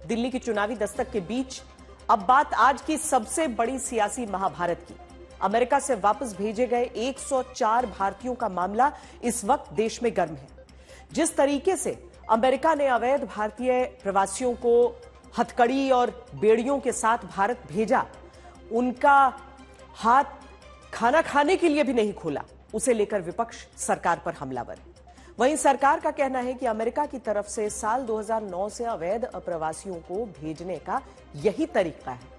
दिल्ली की चुनावी दस्तक के बीच अब बात आज की सबसे बड़ी सियासी महाभारत की। अमेरिका से वापस भेजे गए 104 भारतीयों का मामला इस वक्त देश में गर्म है। जिस तरीके से अमेरिका ने अवैध भारतीय प्रवासियों को हथकड़ी और बेड़ियों के साथ भारत भेजा, उनका हाथ खाना खाने के लिए भी नहीं खोला, उसे लेकर विपक्ष सरकार पर हमलावर है। वहीं सरकार का कहना है कि अमेरिका की तरफ से साल 2009 से अवैध प्रवासियों को भेजने का यही तरीका है।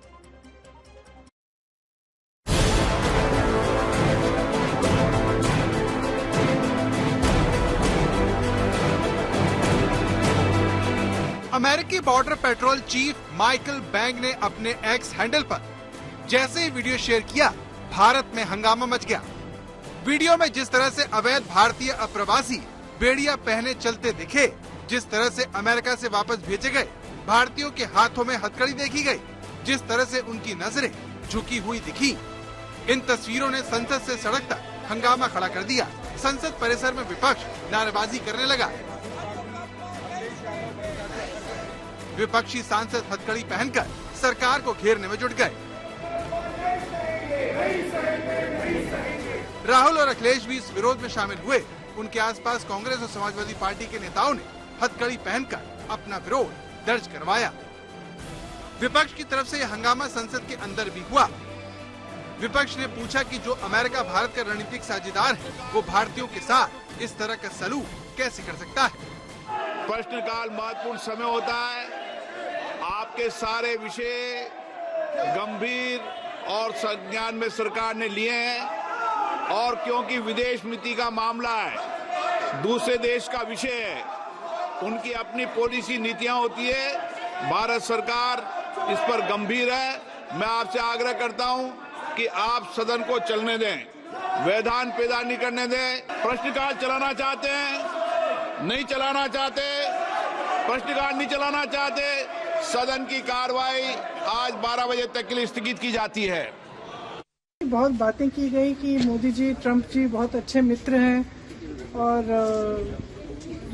अमेरिकी border patrol chief Michael bang ने अपने एक्स हैंडल पर जैसे ही वीडियो शेयर किया, भारत में हंगामा मच गया। वीडियो में जिस तरह से अवैध भारतीय अप्रवासी बेड़िया पहने चलते दिखे, जिस तरह से अमेरिका से वापस भेजे गए भारतीयों के हाथों में हथकड़ी देखी गई, जिस तरह से उनकी नजरें झुकी हुई दिखी, इन तस्वीरों ने संसद से सड़क तक हंगामा खड़ा कर दिया। संसद परिसर में विपक्ष नारेबाजी करने लगा। विपक्षी सांसद हथकड़ी पहनकर सरकार को घेरने में जुट गए। राहुल और अखिलेश भी इस विरोध में शामिल हुए। उनके आसपास कांग्रेस और समाजवादी पार्टी के नेताओं ने हथकड़ी पहनकर अपना विरोध दर्ज करवाया। विपक्ष की तरफ से यह हंगामा संसद के अंदर भी हुआ। विपक्ष ने पूछा कि जो अमेरिका भारत का रणनीतिक साझेदार है, वो भारतीयों के साथ इस तरह का सलूक कैसे कर सकता है। प्रश्नकाल महत्वपूर्ण समय होता है। आपके सारे विषय गंभीर और संज्ञान में सरकार ने लिए हैं, और क्योंकि विदेश नीति का मामला है, दूसरे देश का विषय है, उनकी अपनी पॉलिसी नीतियां होती है। भारत सरकार इस पर गंभीर है। मैं आपसे आग्रह करता हूं कि आप सदन को चलने दें, व्यवधान पैदा नहीं करने दें। प्रश्नकाल चलाना चाहते हैं, नहीं चलाना चाहते, प्रश्नकाल नहीं चलाना चाहते, सदन की कार्रवाई आज 12 बजे तक के लिए स्थगित की जाती है। बहुत बातें की गई कि मोदी जी, ट्रंप जी बहुत अच्छे मित्र हैं और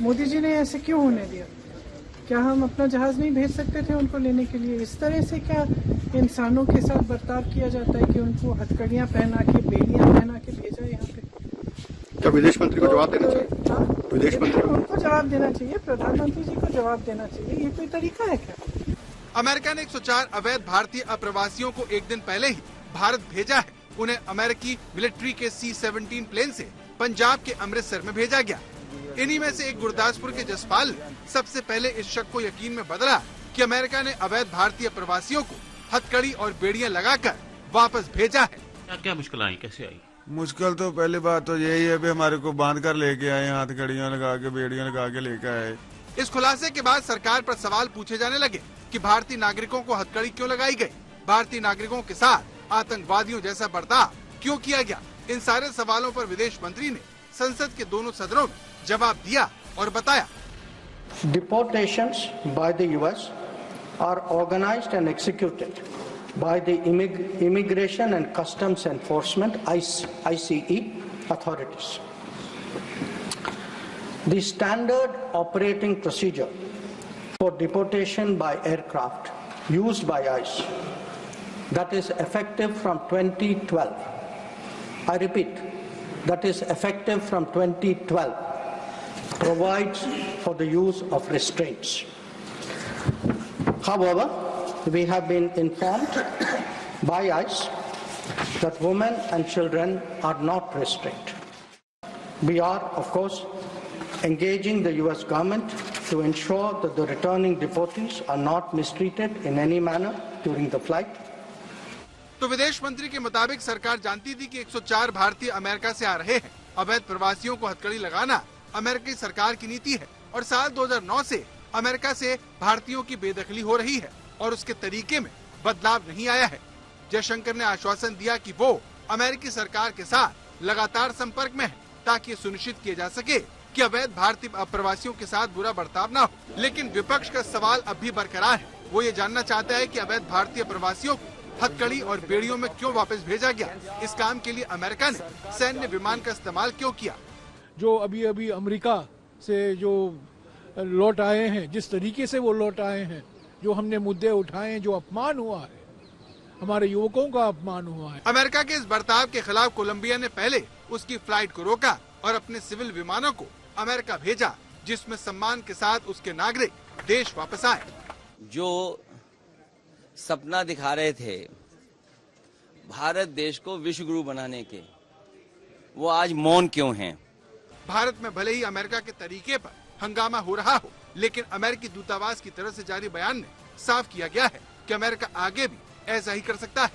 मोदी जी ने ऐसे क्यों होने दिया? क्या हम अपना जहाज नहीं भेज सकते थे उनको लेने के लिए? इस तरह से क्या इंसानों के साथ बर्ताव किया जाता है कि उनको हथकड़ियां पहना के, बेड़ियां पहना के भेजा यहाँ पे? क्या विदेश मंत्री को जवाब देना चाहिए? विदेश मंत्री उनको जवाब देना चाहिए, प्रधानमंत्री जी को जवाब देना चाहिए। ये कोई तरीका है क्या? अमेरिका ने 104 अवैध भारतीय अप्रवासियों को एक दिन पहले ही भारत भेजा है। उन्हें अमेरिकी मिलिट्री के C-17 प्लेन से पंजाब के अमृतसर में भेजा गया। इन्हीं में से एक गुरदासपुर के जसपाल ने सबसे पहले इस शक को यकीन में बदला कि अमेरिका ने अवैध भारतीय प्रवासियों को हथकड़ी और बेड़ियां लगाकर वापस भेजा है। क्या मुश्किल आई, कैसे आई? मुश्किल तो पहली बात तो यही है भी हमारे को बांध कर लेके आए, हथकड़ियां लगा के, बेड़ियां लगा के लेके आए। इस खुलासे के बाद सरकार पर सवाल पूछे जाने लगे कि भारतीय नागरिकों को हथकड़ी क्यों लगाई गई, भारतीय नागरिकों के साथ आतंकवादियों जैसा बर्ताव क्यों किया गया। इन सारे सवालों पर विदेश मंत्री ने संसद के दोनों सदनों में जवाब दिया और बताया, Deportations by the US are organized and executed by the Immigration and Customs Enforcement (ICE) authorities. The standard operating procedure for deportation by aircraft used by ICE, that is effective from 2012. I repeat, that is effective from 2012, provides for the use of restraints. However, we have been informed by ICE that women and children are not restrained. We are, of course, engaging the US government to ensure that the returning deportees are not mistreated in any manner during the flight. तो विदेश मंत्री के मुताबिक सरकार जानती थी कि 104 भारतीय अमेरिका से आ रहे हैं। अवैध प्रवासियों को हथकड़ी लगाना अमेरिकी सरकार की नीति है और साल 2009 से अमेरिका से भारतीयों की बेदखली हो रही है और उसके तरीके में बदलाव नहीं आया है। जयशंकर ने आश्वासन दिया कि वो अमेरिकी सरकार के साथ लगातार संपर्क में है ताकि सुनिश्चित किया जा सके कि अवैध भारतीय अप्रवासियों के साथ बुरा बर्ताव न हो। लेकिन विपक्ष का सवाल अब भी बरकरार है। वो ये जानना चाहता है कि अवैध भारतीय प्रवासियों को हथकड़ी और बेड़ियों में क्यों वापस भेजा गया। इस काम के लिए अमेरिका ने सैन्य विमान का इस्तेमाल क्यों किया। जो अभी अमेरिका से जो लौट आए हैं, जिस तरीके से वो लौट आए हैं, जो हमने मुद्दे उठाए, जो अपमान हुआ है, हमारे युवकों का अपमान हुआ है। अमेरिका के इस बर्ताव के खिलाफ कोलंबिया ने पहले उसकी फ्लाइट को रोका और अपने सिविल विमानों को अमेरिका भेजा, जिसमें सम्मान के साथ उसके नागरिक देश वापस आए। जो सपना दिखा रहे थे भारत देश को विश्व गुरु बनाने के, वो आज मौन क्यों हैं? भारत में भले ही अमेरिका के तरीके पर हंगामा हो रहा हो, लेकिन अमेरिकी दूतावास की तरफ से जारी बयान में साफ किया गया है कि अमेरिका आगे भी ऐसा ही कर सकता है।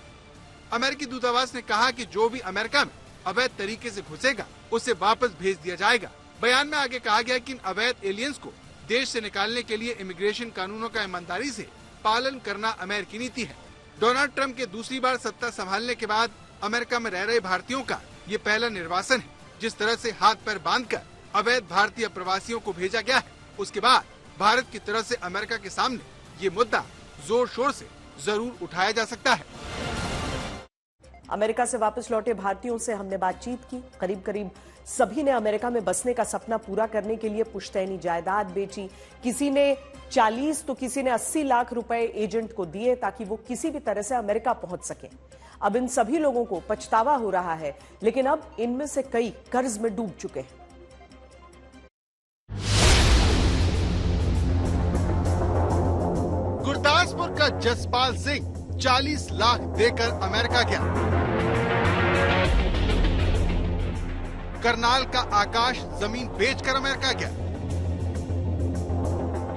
अमेरिकी दूतावास ने कहा कि जो भी अमेरिका में अवैध तरीके से घुसेगा उसे वापस भेज दिया जाएगा। बयान में आगे कहा गया कि इन अवैध एलियंस को देश से निकालने के लिए इमिग्रेशन कानूनों का ईमानदारी से पालन करना अमेरिकी नीति है। डोनाल्ड ट्रंप के दूसरी बार सत्ता संभालने के बाद अमेरिका में रह रहे भारतीयों का ये पहला निर्वासन है। जिस तरह से हाथ पैर बांधकर अवैध भारतीय प्रवासियों को भेजा गया है, उसके बाद भारत की तरफ से अमेरिका के सामने ये मुद्दा जोर शोर से जरूर उठाया जा सकता है। अमेरिका से वापस लौटे भारतीयों से हमने बातचीत की। करीब करीब सभी ने अमेरिका में बसने का सपना पूरा करने के लिए पुश्तैनी जायदाद बेची। किसी ने 40 तो किसी ने 80 लाख रुपए एजेंट को दिए ताकि वो किसी भी तरह से अमेरिका पहुंच सके। अब इन सभी लोगों को पछतावा हो रहा है, लेकिन अब इनमें से कई कर्ज में डूब चुके हैं। गुरदासपुर का जसपाल सिंह 40 लाख देकर अमेरिका गया। करनाल का आकाश जमीन बेचकर अमेरिका गया।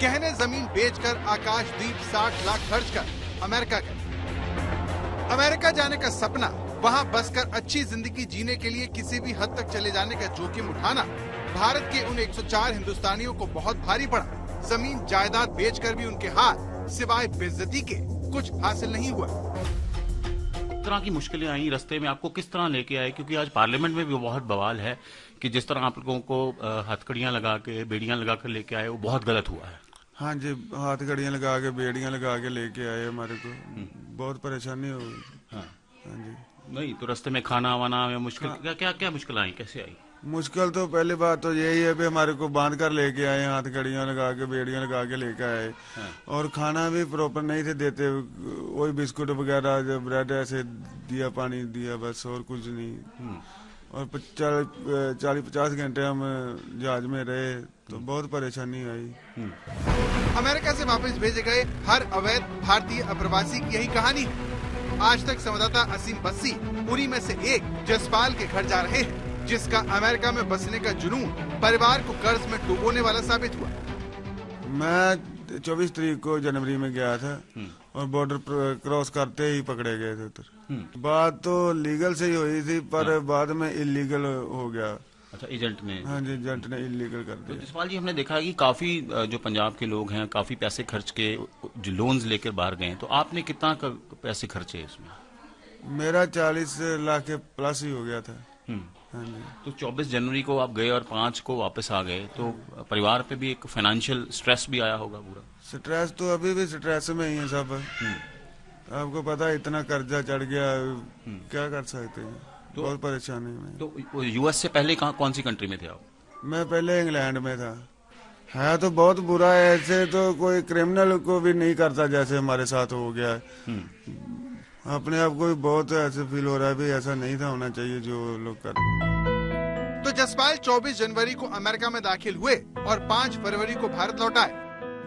गहने जमीन बेचकर आकाशदीप 60 लाख खर्च कर अमेरिका गया। अमेरिका जाने का सपना, वहां बसकर अच्छी जिंदगी जीने के लिए किसी भी हद तक चले जाने का जोखिम उठाना भारत के उन 104 हिंदुस्तानियों को बहुत भारी पड़ा। जमीन जायदाद बेचकर भी उनके हाथ सिवाय बेइज्जती के कुछ हासिल नहीं हुआ। तरह की मुश्किलें आई रास्ते में, आपको किस तरह लेके आए? क्योंकि आज पार्लियामेंट में भी बहुत बवाल है कि जिस तरह आप लोगों को हथकड़ियां लगा के, बेड़ियां लगा कर लेके आए, वो बहुत गलत हुआ है। हाँ जी, हथकड़ियां लगा के, बेड़ियां लगा के लेके आए, हमारे को बहुत परेशानी हो गई। हाँ जी। नहीं तो रास्ते में खाना वाना में मुश्किल, क्या क्या क्या मुश्किल आई, कैसे आई? मुश्किल तो पहली बात तो यही है भी हमारे को बांध कर लेके आए, हथकड़ियां लगा के, बेड़ियां लगा के लेके आए। हाँ। और खाना भी प्रॉपर नहीं थे देते, वही बिस्कुट वगैरह, ब्रेड ऐसे दिया, पानी दिया, बस और कुछ नहीं। और 40-50 घंटे हम जहाज में रहे तो बहुत परेशानी आई। अमेरिका से वापस भेजे गए हर अवैध भारतीय अप्रवासी की यही कहानी है। आज तक संवाददाता असीम बस्सी उरी में से एक जसपाल के घर जा रहे हैं, जिसका अमेरिका में बसने का जुनून परिवार को कर्ज में डुबोने वाला साबित हुआ। मैं 24 तारीख को जनवरी में गया था और बॉर्डर क्रॉस करते ही पकड़े गए थे उधर। बात तो लीगल से ही हुई थी, पर बाद में इलीगल हो गया। अच्छा, एजेंट ने? हाँ जी, एजेंट ने इलीगल कर दिया। तो जसपाल जी, हमने देखा कि काफी जो पंजाब के लोग हैं काफी पैसे खर्च के जो लोन्स लेकर बाहर गए, तो आपने कितना पैसे खर्चे इसमें? मेरा 40 लाख के प्लस ही हो गया था। हाँ जी। तो 24 जनवरी को आप गए और 5 को वापस आ गए, तो परिवार पे भी एक फाइनेंशियल स्ट्रेस भी आया होगा पूरा? स्ट्रेस तो अभी भी स्ट्रेस में ही है सब। आपको पता है इतना कर्जा चढ़ गया, क्या कर सकते हैं। तो बहुत परेशानी में। तो यूएस से पहले कौन सी कंट्री में थे आप? मैं पहले इंग्लैंड में था। है तो बहुत बुरा है, ऐसे तो कोई क्रिमिनल को भी नहीं करता जैसे हमारे साथ हो गया है। अपने आप को भी बहुत ऐसे फील हो रहा है भी ऐसा नहीं था होना चाहिए जो लोग कर। तो जसपाल 24 जनवरी को अमेरिका में दाखिल हुए और 5 फरवरी को भारत लौट आए।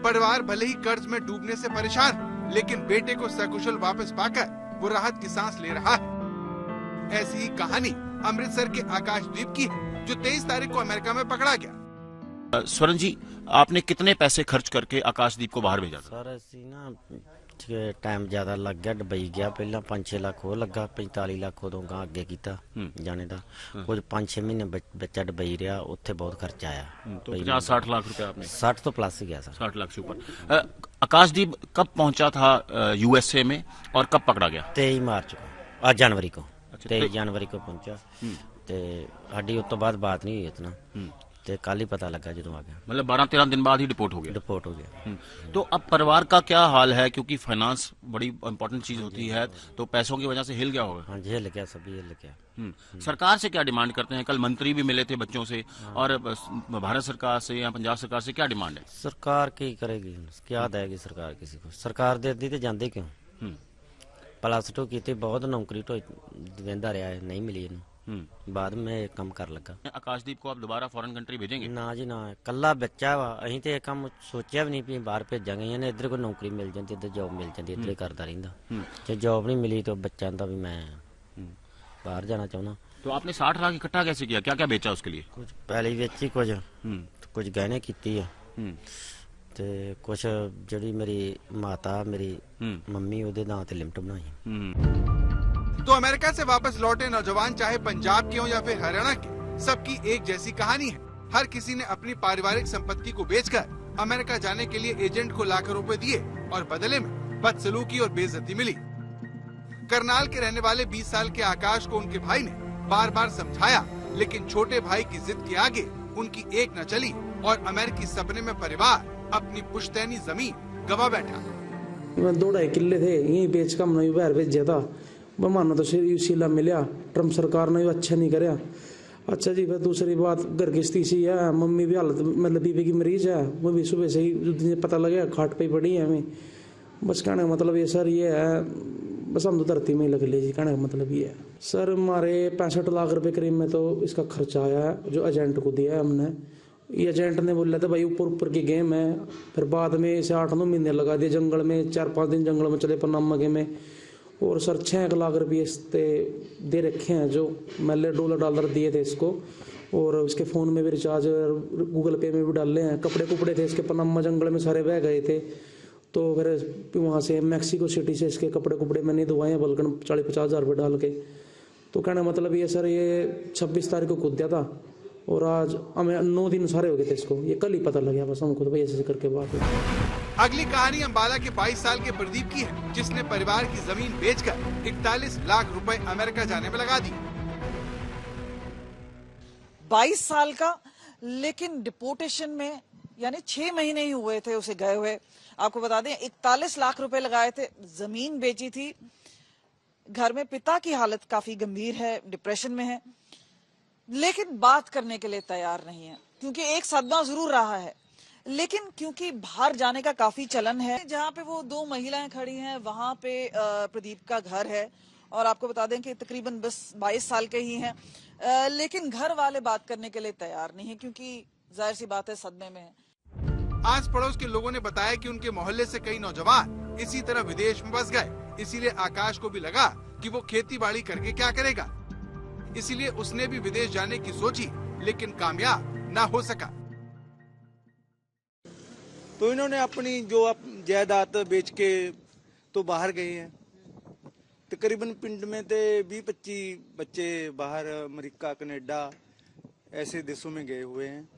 परिवार भले ही कर्ज में डूबने से परेशान, लेकिन बेटे को सकुशल वापस पाकर वो राहत की सांस ले रहा है। ऐसी ही कहानी अमृतसर के आकाशदीप की है, जो 23 तारीख को अमेरिका में पकड़ा गया। स्वर्ण जी, आपने कितने पैसे खर्च करके आकाशदीप को बाहर भेजा था? सर ਅਸੀਂ ਨਾ टाइम ज्यादा लग गया, दुबई गया पहला 5-6 लाख हो लगा, 45 लाख उदों गा अगे किया जाने का। कुछ 5-6 महीने बच्चा दुबई रहा, उत्थे बहुत खर्चा आया। तो 50-60 लाख रुपए आपने? 60 तो प्लस ही गया सर। 60 लाख से ऊपर। आकाशदीप कब पहुंचा था यूएसए में और कब पकड़ा गया? 23 मार्च को, जनवरी को। 23 जनवरी को पहुंचा। साडी उस तो बाद बात नहीं हुई इतना। ਤੇ ਕੱਲ ही पता लगा ਜਦੋਂ आ गया। मतलब 12-13 दिन बाद ही डिपोर्ट हो गया। डिपोर्ट हो गया। तो अब परिवार का क्या हाल है, क्योंकि फाइनेंस बड़ी इंपॉर्टेंट चीज होती है, तो पैसों की वजह से हिल गया होगा। हाँ जी, हिल गया, सभी हिल गया। सरकार से क्या डिमांड करते हैं? कल मंत्री भी मिले थे बच्चों से, और भारत सरकार से या पंजाब सरकार से क्या डिमांड है? सरकार की करेगी, क्या देगी सरकार किसी को? सरकार देती तो जाते क्यों? +2 की बहुत नौकरी तो देंदा रहा है, नहीं मिली इन्हें, बाद में काम कर लगा। आकाशदीप को आप दोबारा फॉरेन कंट्री भेजेंगे? ना जी ना, कला बच्चा वा, अं तो यह काम सोचा भी नहीं भी बाहर भेजांगे, इन्हें इधर कोई नौकरी मिल जाती, इधर जॉब मिल जाती, इधर करता रहिंदा। जो जॉब नहीं मिली तो बच्चा का भी मैं बाहर जाना चाहना। तो आपने 60 लाख इकट्ठा कैसे किया? क्या क्या बेचा उसके लिए? कुछ पहले बेची, कुछ गहने की है, ते कुछ जड़ी मेरी माता मेरी मम्मी उहदे नाम ते लिमिट बनाई। तो अमेरिका से वापस लौटे नौजवान चाहे पंजाब के हों या फिर हरियाणा के, सबकी एक जैसी कहानी है। हर किसी ने अपनी पारिवारिक संपत्ति को बेचकर अमेरिका जाने के लिए एजेंट को लाखों रुपए दिए और बदले में बदसलूकी और बेइज्जती मिली। करनाल के रहने वाले 20 साल के आकाश को उनके भाई ने बार बार समझाया, लेकिन छोटे भाई की जिद के आगे उनकी एक न चली और अमेरिकी सपने में परिवार अपनी पुश्तैनी जमीन गवा बैठा। मैं 2-2.5 किले थे, यही बेच कर हमने बाहर भेजा था। मानो तो शीला मिला, ट्रम्प सरकार ने भी अच्छा नहीं कराया। अच्छा जी, फिर दूसरी बात घर की स्थिति है, मम्मी भी हालत मतलब बीबी की मरीज है, वो भी सुबह से ही पता लगे खाट पे पड़ी है हमें। बस कहने का मतलब ये सर ये है, बस हम तो धरती में ही लग लीजिए, कहने का मतलब ये है सर। हमारे 65 लाख रुपए करीब में तो इसका खर्चा आया है, जो एजेंट को दिया है हमने। ये एजेंट ने बोला था भाई ऊपर ऊपर की गेम है, फिर बाद में इसे 8-9 महीने लगा दिए जंगल में, 4-5 दिन जंगल में चले पनामा के में। और सर 6 लाख रुपये इसते दे रखे हैं, जो $डॉलर दिए थे इसको, और उसके फ़ोन में भी रिचार्ज, गूगल पे में भी डाले हैं। कपड़े थे इसके पनामा जंगल में सारे बह गए थे, तो फिर वहाँ से मैक्सिको सिटी से इसके कपड़े मैंने धोए हैं बल्कि 40-50 हज़ार रुपये डाल के। तो कहना मतलब ये सर, ये 26 तारीख को कूद दिया था और आज हमें 9 दिन सारे हो गए थे इसको, ये कल ही पता लग गया बस हमको, तो भाई ऐसे करके बात है। अगली कहानी अंबाला के 22 साल के प्रदीप की है, जिसने परिवार की जमीन बेचकर 41 लाख रुपए अमेरिका जाने में लगा दी। 22 साल का, लेकिन डिपोर्टेशन में यानी 6 महीने ही हुए थे उसे गए हुए। आपको बता दें 41 लाख रुपए लगाए थे, जमीन बेची थी। घर में पिता की हालत काफी गंभीर है, डिप्रेशन में है, लेकिन बात करने के लिए तैयार नहीं है, क्योंकि एक सदमा जरूर रहा है। लेकिन क्योंकि बाहर जाने का काफी चलन है, जहां पे वो 2 महिलाएं खड़ी हैं, वहां पे प्रदीप का घर है, और आपको बता दें कि तकरीबन 22 साल के ही हैं, लेकिन घर वाले बात करने के लिए तैयार नहीं है, क्योंकि जाहिर सी बात है सदमे में है। आस पड़ोस के लोगों ने बताया कि उनके मोहल्ले से कई नौजवान इसी तरह विदेश में बस गए। इसीलिए आकाश को भी लगा कि वो खेती बाड़ी करके क्या करेगा, इसीलिए उसने भी विदेश जाने की सोची, लेकिन कामयाब ना हो सका। तो इन्होंने अपनी जो जायदाद बेच के तो बाहर गए हैं। तकरीबन पिंड में थे 20-25 बच्चे बाहर अमेरिका, कनाडा ऐसे देशों में गए हुए हैं।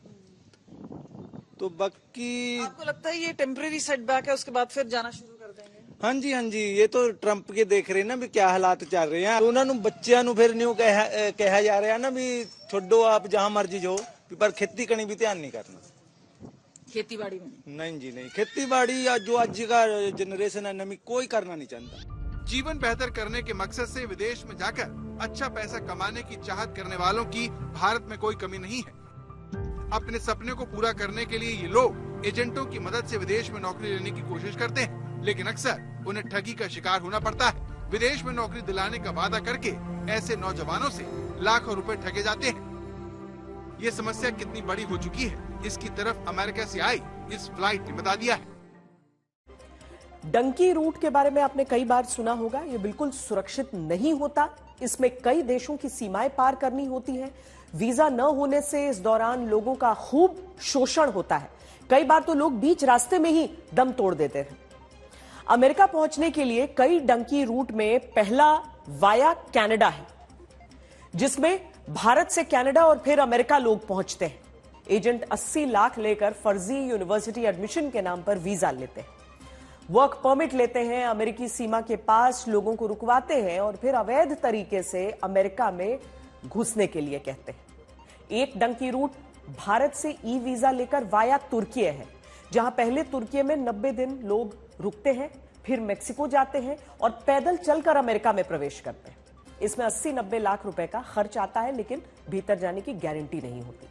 तो बाकी आपको लगता है ये टेम्परेरी सेटबैक है, उसके बाद फिर जाना शुरू कर देंगे? हाँ जी, ये तो ट्रंप के देख रहे हैं ना भी क्या हालात चल रहे हैं। उन्होंने बच्चों ਨੂੰ फिर न्यू कहा जा रहा है ना भी छोड़ो आप जहाँ मर्जी जाओ, पर खेती करनी भी ध्यान नहीं करना। खेती बाड़ी में नहीं जी नहीं, खेती बाड़ी जो आज का जनरेशन है नवी कोई करना नहीं चाहता। जीवन बेहतर करने के मकसद से विदेश में जाकर अच्छा पैसा कमाने की चाहत करने वालों की भारत में कोई कमी नहीं है। अपने सपने को पूरा करने के लिए ये लोग एजेंटों की मदद से विदेश में नौकरी लेने की कोशिश करते हैं, लेकिन अक्सर उन्हें ठगी का शिकार होना पड़ता है। विदेश में नौकरी दिलाने का वादा करके ऐसे नौजवानों से लाखों रुपए ठगे जाते हैं। ये समस्या कितनी बड़ी हो चुकी है, इसकी तरफ अमेरिका से आई इस फ्लाइट ने बता दिया है। डंकी रूट के बारे में आपने कई बार सुना होगा, ये बिल्कुल सुरक्षित नहीं होता। इसमें कई देशों की सीमाएं पार करनी होती हैं। वीजा न होने से इस दौरान लोगों का खूब शोषण होता है। कई बार तो लोग बीच रास्ते में ही दम तोड़ देते हैं। अमेरिका पहुंचने के लिए कई डंकी रूट में पहला वाया कनाडा है, जिसमें भारत से कनाडा और फिर अमेरिका लोग पहुंचते हैं। एजेंट 80 लाख लेकर फर्जी यूनिवर्सिटी एडमिशन के नाम पर वीजा लेते हैं, वर्क परमिट लेते हैं, अमेरिकी सीमा के पास लोगों को रुकवाते हैं और फिर अवैध तरीके से अमेरिका में घुसने के लिए कहते हैं। एक डंकी रूट भारत से ई वीजा लेकर वाया तुर्की है, जहां पहले तुर्की में 90 दिन लोग रुकते हैं, फिर मेक्सिको जाते हैं और पैदल चलकर अमेरिका में प्रवेश करते हैं। इसमें 80-90 लाख रुपए का खर्च आता है, लेकिन भीतर जाने की गारंटी नहीं होती।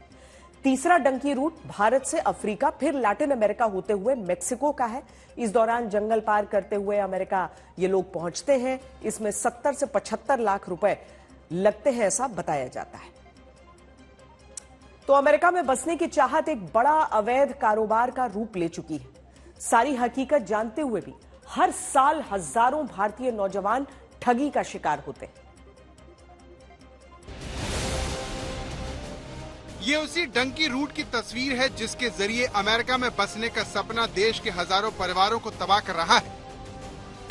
तीसरा डंकी रूट भारत से अफ्रीका फिर लैटिन अमेरिका होते हुए मेक्सिको का है। इस दौरान जंगल पार करते हुए अमेरिका ये लोग पहुंचते हैं। इसमें 70 से 75 लाख रुपए लगते हैं, ऐसा बताया जाता है। तो अमेरिका में बसने की चाहत एक बड़ा अवैध कारोबार का रूप ले चुकी है। सारी हकीकत जानते हुए भी हर साल हजारों भारतीय नौजवान ठगी का शिकार होते हैं। ये उसी डंकी रूट की तस्वीर है जिसके जरिए अमेरिका में बसने का सपना देश के हजारों परिवारों को तबाह कर रहा है।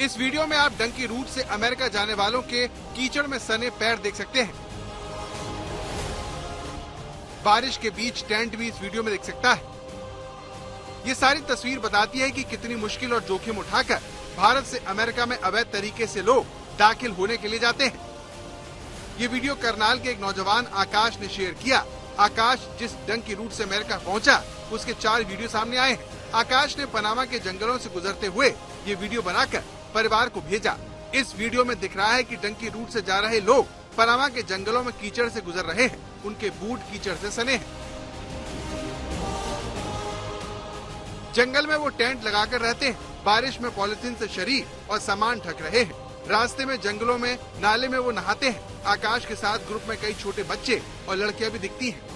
इस वीडियो में आप डंकी रूट से अमेरिका जाने वालों के कीचड़ में सने पैर देख सकते हैं। बारिश के बीच टेंट भी इस वीडियो में देख सकता है। ये सारी तस्वीर बताती है कि कितनी मुश्किल और जोखिम उठाकर भारत से अमेरिका में अवैध तरीके से लोग दाखिल होने के लिए जाते हैं। ये वीडियो करनाल के एक नौजवान आकाश ने शेयर किया। आकाश जिस डंकी रूट से अमेरिका पहुंचा, उसके 4 वीडियो सामने आए हैं। आकाश ने पनामा के जंगलों से गुजरते हुए ये वीडियो बनाकर परिवार को भेजा। इस वीडियो में दिख रहा है कि डंकी रूट से जा रहे लोग पनामा के जंगलों में कीचड़ से गुजर रहे हैं। उनके बूट कीचड़ से सने हैं। जंगल में वो टेंट लगाकर रहते हैं। बारिश में पॉलिथीन से शरीर और सामान ढक रहे हैं। रास्ते में जंगलों में नाले में वो नहाते हैं। आकाश के साथ ग्रुप में कई छोटे बच्चे और लड़कियां भी दिखती हैं।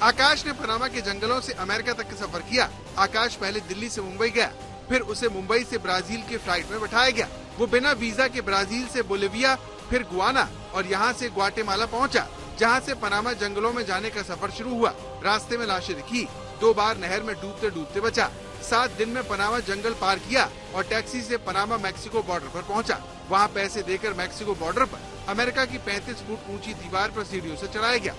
आकाश ने पनामा के जंगलों से अमेरिका तक का सफर किया। आकाश पहले दिल्ली से मुंबई गया, फिर उसे मुंबई से ब्राजील के फ्लाइट में बैठाया गया। वो बिना वीजा के ब्राजील से बोलिविया, फिर गुआना और यहाँ से ग्वाटेमाला पहुँचा, जहाँ से पनामा जंगलों में जाने का सफर शुरू हुआ। रास्ते में लाशें दिखी। 2 बार नहर में डूबते डूबते बचा। 7 दिन में पनामा जंगल पार किया और टैक्सी से पनामा मैक्सिको बॉर्डर पर पहुंचा। वहां पैसे देकर मैक्सिको बॉर्डर पर अमेरिका की 35 फुट ऊंची दीवार पर सीढ़ियों से चढ़ाया गया।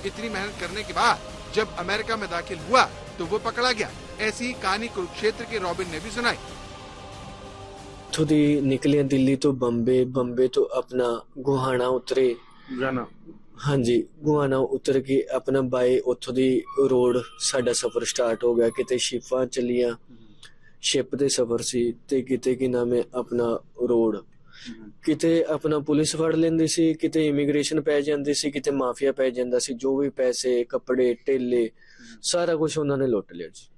इतनी मेहनत करने के बाद जब अमेरिका में दाखिल हुआ तो वो पकड़ा गया। ऐसी ही कहानी कुरुक्षेत्र के रॉबिन ने भी सुनाई। थोड़ी निकले दिल्ली तो बम्बे, बम्बे तो अपना गुहाना उतरे। हाँ जी, गुआना उतर के अपना बाय उथों दी रोड साडा सफर स्टार्ट हो गया। किते शिपां चलियां, शिप दे सफर सी ते किते की नाम है अपना रोड। किते अपना पुलिस फड़ लेंदी सी, किते इमिग्रेशन पै जांदी सी, किते माफिया पै जांदा सी। जो भी पैसे, कपड़े, टेले सारा कुछ उन्होंने लुट लिया जी।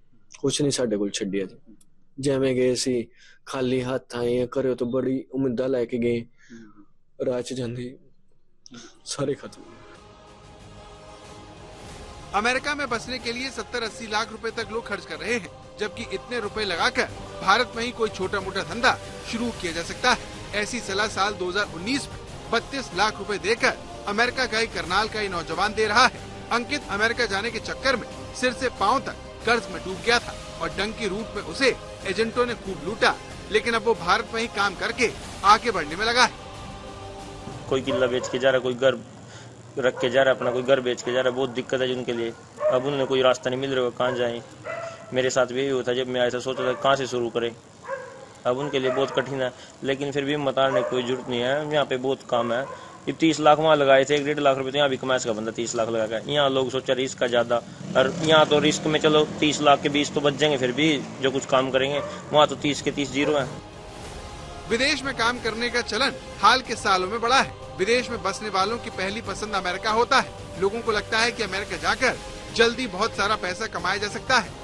कुछ नहीं साडे कोल छड्डिया जी। जिवें गए सी खाली हाथ आए, घरों तो बड़ी उम्मीदां लैके गए, राह च जांदे सारे खत्म। अमेरिका में बसने के लिए 70-80 लाख रुपए तक लोग खर्च कर रहे हैं, जबकि इतने रुपए लगाकर भारत में ही कोई छोटा मोटा धंधा शुरू किया जा सकता है। ऐसी सलाह साल 2019 में 32 लाख रुपए देकर अमेरिका का ही करनाल का ही नौजवान दे रहा है। अंकित अमेरिका जाने के चक्कर में सिर से पांव तक कर्ज में डूब गया था और डंकी रूट में उसे एजेंटों ने खूब लूटा, लेकिन अब वो भारत में ही काम करके आगे बढ़ने में लगा है। कोई किला बेच के जा रहा, कोई घर रख के जा रहा, अपना कोई घर बेच के जा रहा। बहुत दिक्कत है उनके लिए। अब उन्हें कोई रास्ता नहीं मिल रहा, कहाँ जाएं। मेरे साथ भी यही होता, जब मैं आया था सोचा था कहाँ से शुरू करें। अब उनके लिए बहुत कठिन है, लेकिन फिर भी हिम्मत हारने की कोई जरूरत नहीं है। यहाँ पे बहुत काम है। ये 30 लाख वहाँ लगाए थे, 1.5 लाख रुपए तो यहाँ भी कमा सका बंदा 30 लाख लगा कर। यहाँ लोग सोचा रिस्क का ज्यादा, और यहाँ तो रिस्क में चलो 30 लाख के 20 तो बच जाएंगे, फिर भी जो कुछ काम करेंगे वहाँ तो 30 के 30 जीरो है। विदेश में काम करने का चलन हाल के सालों में बढ़ा है। विदेश में बसने वालों की पहली पसंद अमेरिका होता है। लोगों को लगता है कि अमेरिका जाकर जल्दी बहुत सारा पैसा कमाया जा सकता है।